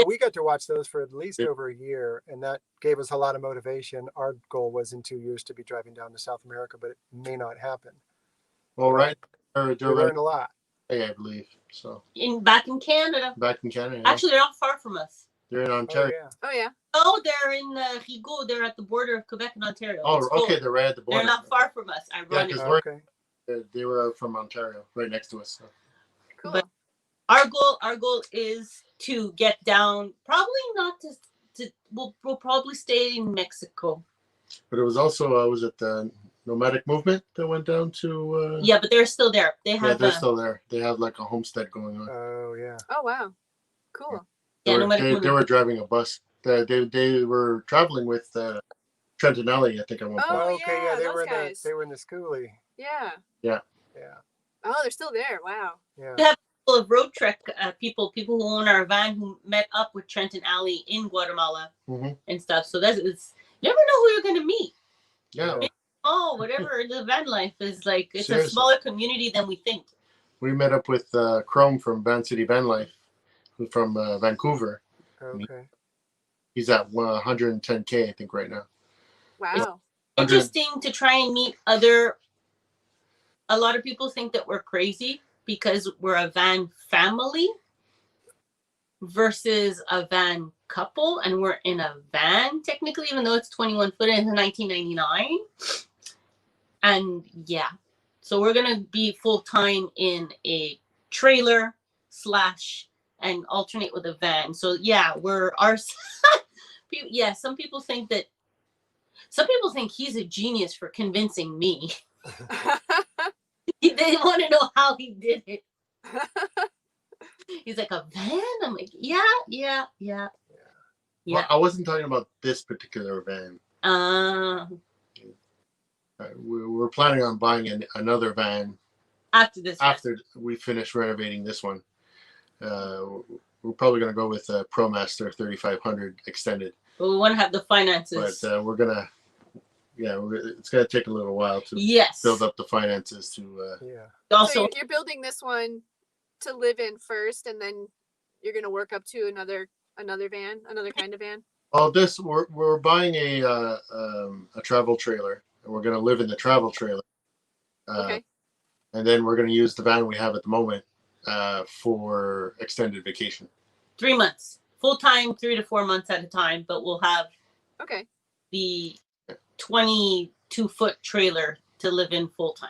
we got to watch those for at least over a year, and that gave us a lot of motivation. Our goal was in 2 years to be driving down to South America, but it may not happen. All right. We They're learned a lot. right, I believe. So back in Canada. back in Canada. Yeah. Actually, they're not far from us. They're in Oh, Ontario. yeah. Oh yeah. Oh, they're in Rigaud. They're at the border of Quebec and Ontario. Oh, It's cool. okay. They're right at the border. They're not far from us. Yeah, Ironically. because we're Okay. they were from Ontario, right next to us. So. Cool. But- Our goal is to get down. Probably not to. We'll probably stay in Mexico. But it was also was it the nomadic movement that went down to? Yeah, but they're still there. They Yeah, have. they're still there. They have like a homestead going on. Oh, yeah. Oh wow. Cool. They, Yeah, were, nomadic they movement. were driving a bus. They were traveling with Trent and Ellie, I think, at one point. Oh, Okay, yeah, they those were guys. they were in the schoolie. Yeah. Yeah. Oh, they're still there. Wow. Yeah. Full of road trek people who own our van who met up with Trent and Allie in Guatemala Mhm. and stuff. So it's you never know who you're gonna meet. Yeah, Oh, whatever the van life is like. It's Seriously. a smaller community than we think. we met up with Chrome from Van City Van Life, who's from Vancouver. Okay. He's at 110K, I think, right now. Wow. 100 Interesting to try and meet other. A lot of people think that we're crazy because we're a van family versus a van couple, and we're in a van technically, even though it's 21 foot and it's 1999. And yeah, so we're gonna be full time in a trailer / and alternate with a van. So yeah, yeah. Some people think he's a genius for convincing me. They want to know how he did it. He's like, a van? I'm like, yeah. Well, I wasn't talking about this particular van. We're planning on buying another van After this. after we finish renovating this one. We're probably going to go with a ProMaster 3500 extended. But we want to have the finances. But we're going to, it's going to take a little while to Yes. build up the finances to. Yeah. Also, So you're building this one to live in first, and then you're gonna work up to another van, another kind of van. We're buying a travel trailer and we're going to live in the travel trailer. Okay. And then we're going to use the van we have at the moment for extended vacation. 3 months. Full time, 3 to 4 months at a time, but we'll have Okay. the 22-foot trailer to live in full time.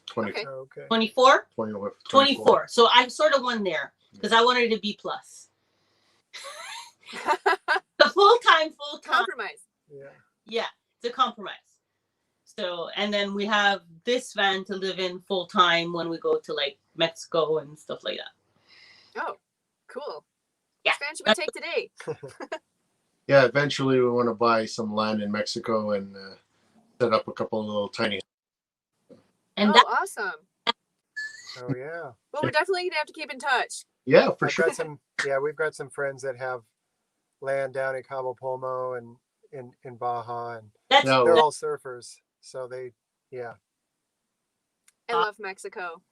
20, Okay. Okay. 24? 24. 24. So I sort of won there because I wanted to be plus. The full time. Compromise. Yeah. Yeah, it's a compromise. So, and then we have this van to live in full time when we go to like Mexico and stuff like that. Oh, cool. Yeah. Which van should we take today? Yeah, eventually we want to buy some land in Mexico and set up a couple of little tiny. And Oh, that awesome. Oh yeah. Well, we're definitely gonna have to keep in touch. Yeah, for I've sure. got some. Yeah, we've got some friends that have land down in Cabo Polmo and in Baja, and that's No. they're all surfers. So they, yeah. I love Mexico.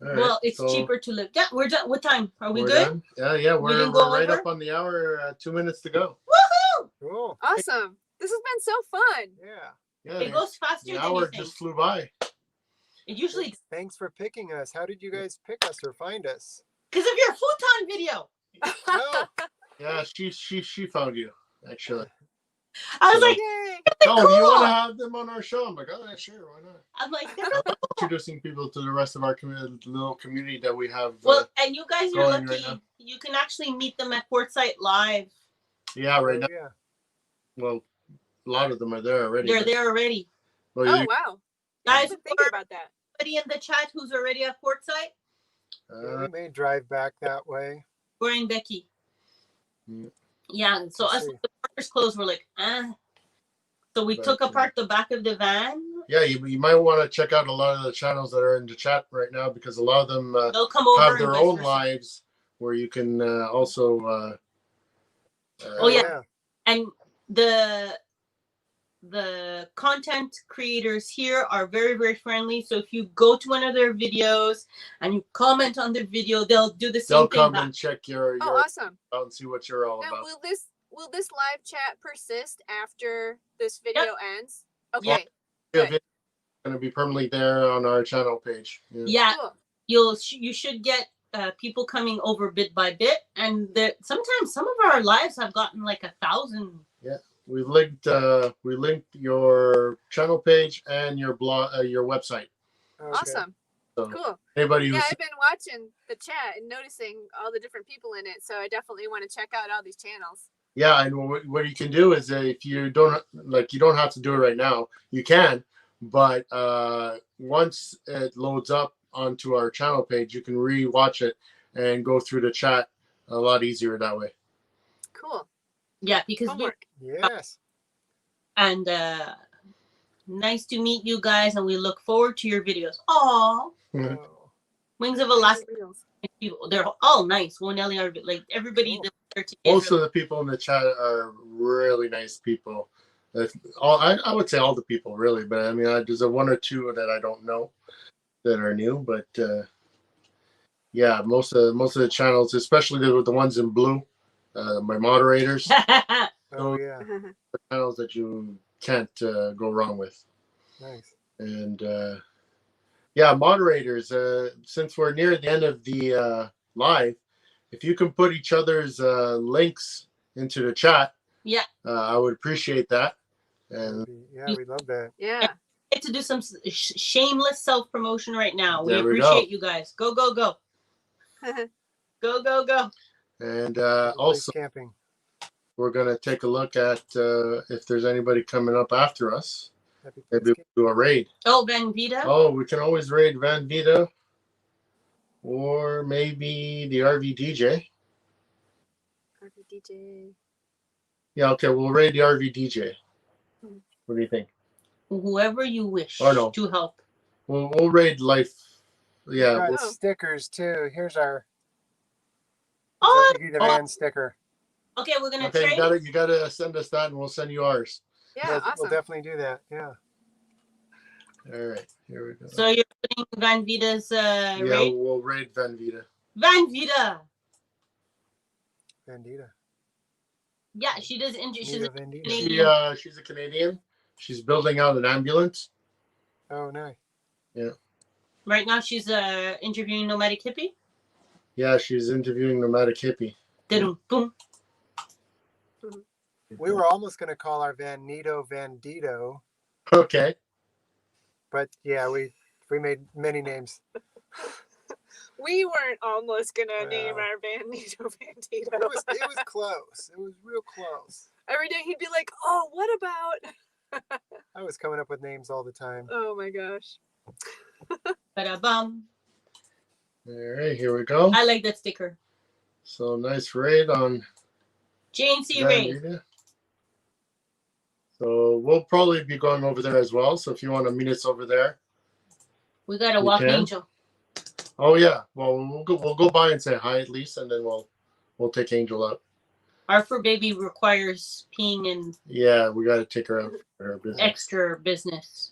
All right, well, it's so cheaper to live. Yeah, we're done. What time? Are we we're good? done? Yeah, We we're didn't go right over? up on the hour. 2 minutes to go. Woohoo! Cool. Awesome. This has been so fun. Yeah. Yeah, It goes faster the than hour you think. just flew by. It usually Thanks for picking us. How did you guys pick us or find us? because of your futon video. Oh, Yeah, she found you actually. I was like, Yay. Oh, you want cool. to have them on our show? I'm like, oh, yeah, sure, why not? I'm like, they're Introducing people to the rest of our little community that we have. well, and you guys are going lucky. right now. You can actually meet them at Quartzsite Live. Yeah, right oh, now. yeah. Well, a lot of them are there already. They're but- there already. Well, Oh you- wow. Guys, I wasn't thinking about that. anybody in the chat who's already at Quartzsite? Yeah, we may drive back that way. We're in Becky. Mm. Yeah, so Let's us see. with the partners clothes were like, So we But, took apart the back of the van. yeah, you might want to check out a lot of the channels that are in the chat right now because a lot of them They'll come over have and their vice own versa. lives where you can also. Oh, yeah. And the content creators here are very, very friendly. So if you go to one of their videos and you comment on their video, they'll do the same They'll thing come back. and check your Oh, awesome. out and see what you're all Now, about. will this live chat persist after this video ends? Okay. Yeah, good. it's going to be permanently there on our channel page. Yeah. Yeah, Cool. you should get people coming over bit by bit, and sometimes some of our lives have gotten like 1,000. We linked your channel page and your blog, your website. Okay. Awesome. So Cool. anybody who's Yeah, I've been watching the chat and noticing all the different people in it, so I definitely want to check out all these channels. yeah, and what you can do is if you don't you don't have to do it right now. You can, but once it loads up onto our channel page, you can re-watch it and go through the chat a lot easier that way. Cool. Yeah, because Homework. Yes. and nice to meet you guys, and we look forward to your videos. Aw, Mhm. Oh, Wings of Alaska Reels. people, they're all nice. One Ellie are like everybody Cool. that there together. Most of the people in the chat are really nice people. I would say all the people really, but I mean there's one or two that I don't know that are new, but yeah, most of the channels, especially the ones in blue, my moderators, oh yeah. the channels that you can't go wrong with. Nice. And yeah, moderators, since we're near the end of the live, if you can put each other's links into the chat, Yeah. I would appreciate that. And Yeah, we love that. Yeah. to do some shameless self promotion right now. We There we appreciate go. you guys. Go, go, go. Go, go, go. and Everybody's also, camping. we're gonna take a look at if there's anybody coming up after us. Happy Maybe Thanksgiving. we'll do a raid. Oh, Van Vita. Oh, we can always raid Van Vita, or maybe the RV DJ. DJ. Yeah, okay, we'll raid the RV DJ. What do you think? Whoever you wish Oh, no. to help. We'll raid Life. Yeah, Got we'll, stickers too. Here's our Oh, the van sticker. okay, we're gonna okay. trade. You gotta send us that, and we'll send you ours. Yeah, We'll awesome. definitely do that. Yeah. All right, here we go. So you're putting Van Vita's yeah, rate? we'll raid Van Vita. Van Vita. Vandita. Yeah, she does. She's Nita a Vandita. Canadian. She's a Canadian. She's building out an ambulance. Oh, nice. Right now she's interviewing Nomadic Hippie. Yeah, she's interviewing Nomadic Hippie. Boom. We were almost going to call our van Nito Vandito, Okay. but yeah, we made many names. We weren't almost gonna name Well. our band Nito Bandito. It was close. It was real close. Every day he'd be like, "Oh, what about?" I was coming up with names all the time. Oh my gosh. Ba-da-bum. All right, here we go. I like that sticker. So nice raid on JNC Raid. Vandita. So we'll probably be going over there as well. So if you want to meet us over there. We got a We walking can. angel. Oh yeah. Well, we'll go by and say hi at least, and then we'll take Angel out. Our fur baby requires peeing and Yeah, we got to take her out for her business. extra business.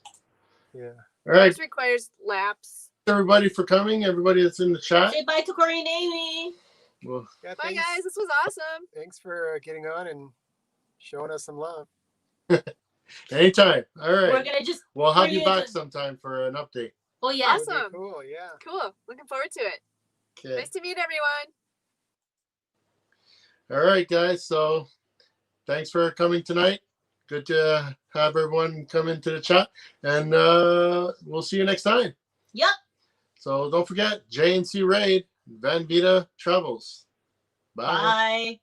Yeah. All right, This requires laps. everybody for coming. Everybody that's in the chat. Say bye to Corey and Amy. Well, Yeah, Bye thanks. guys, this was awesome. Thanks for getting on and showing us some love. anytime. All We're right. gonna just We'll have bring you you back into- sometime for an update. oh yeah. That would be Awesome. cool. Yeah. Cool. Looking forward to it. Okay. Nice to meet everyone. All right, guys. So thanks for coming tonight. Good to have everyone come into the chat, and we'll see you next time. Yep. So don't forget, JNC Raid, Van Vita Travels. Bye. Bye.